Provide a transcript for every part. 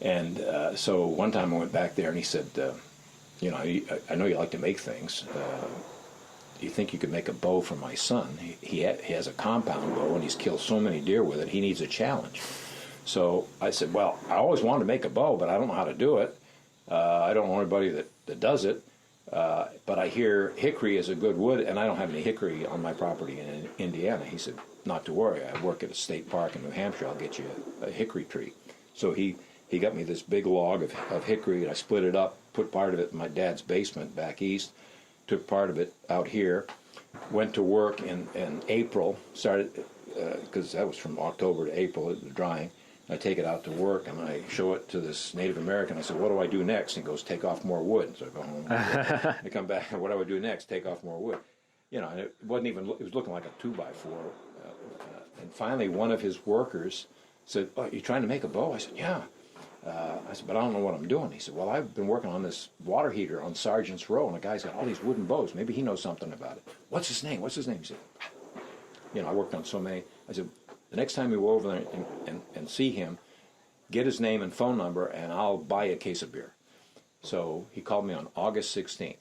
And so one time I went back there, and he said, you know, I know you like to make things. Do you think you could make a bow for my son? He has a compound bow, and he's killed so many deer with it, he needs a challenge. So I said, well, I always wanted to make a bow, but I don't know how to do it. I don't know anybody that does it. But I hear hickory is a good wood, and I don't have any hickory on my property in Indiana. He said, not to worry. I work at a state park in New Hampshire. I'll get you a hickory tree. So he got me this big log of hickory, and I split it up, put part of it in my dad's basement back east, took part of it out here, went to work in April, started, because that was from October to April, the drying. I take it out to work, and I show it to this Native American. I said, what do I do next? And he goes, take off more wood. So I go home. I come back, what do I do next? Take off more wood. You know, and it wasn't even, it was looking like a 2x4. And finally, one of his workers said, oh, you trying to make a bow? I said, yeah. I said, but I don't know what I'm doing. He said, well, I've been working on this water heater on Sergeant's Row, and the guy's got all these wooden bows. Maybe he knows something about it. What's his name? What's his name? He said, you know, I worked on so many. I said, the next time you go over there and see him, get his name and phone number, and I'll buy you a case of beer. So he called me on August 16th.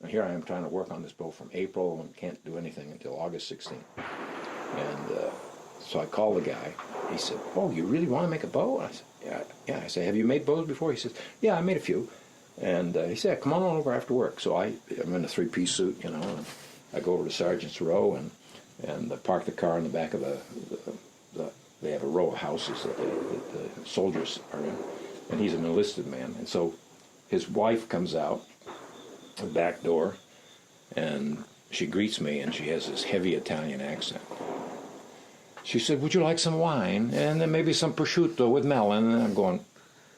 And here I am trying to work on this bow from April and can't do anything until August 16th. And so I called the guy. He said, oh, you really want to make a bow? And I said, yeah. I said, have you made bows before? He says, yeah, I made a few. And he said, come on over after work. So I'm in a three-piece suit, you know, and I go over to Sergeant's Row and park the car in the back of they have a row of houses that the soldiers are in, and he's an enlisted man. And so his wife comes out the back door, and she greets me, and she has this heavy Italian accent. She said, would you like some wine? And then maybe some prosciutto with melon. And I'm going,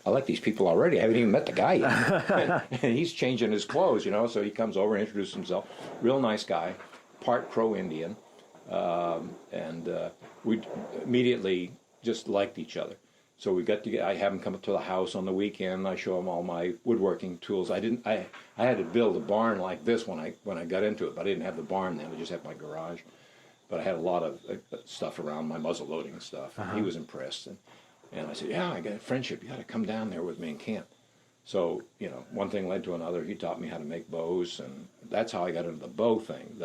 I like these people already. I haven't even met the guy yet. And he's changing his clothes, you know, so he comes over and introduces himself. Real nice guy, part Crow-Indian. And we immediately just liked each other. So we got to I have him come up to the house on the weekend. I show him all my woodworking tools. I had to build a barn like this when I got into it, but I didn't have the barn then. I just had my garage. But I had a lot of stuff around, my muzzle loading and stuff. Uh-huh. He was impressed, and I said, yeah, I got a friendship. You got to come down there with me in camp. So, you know, one thing led to another. He taught me how to make bows, and that's how I got into the bow thing.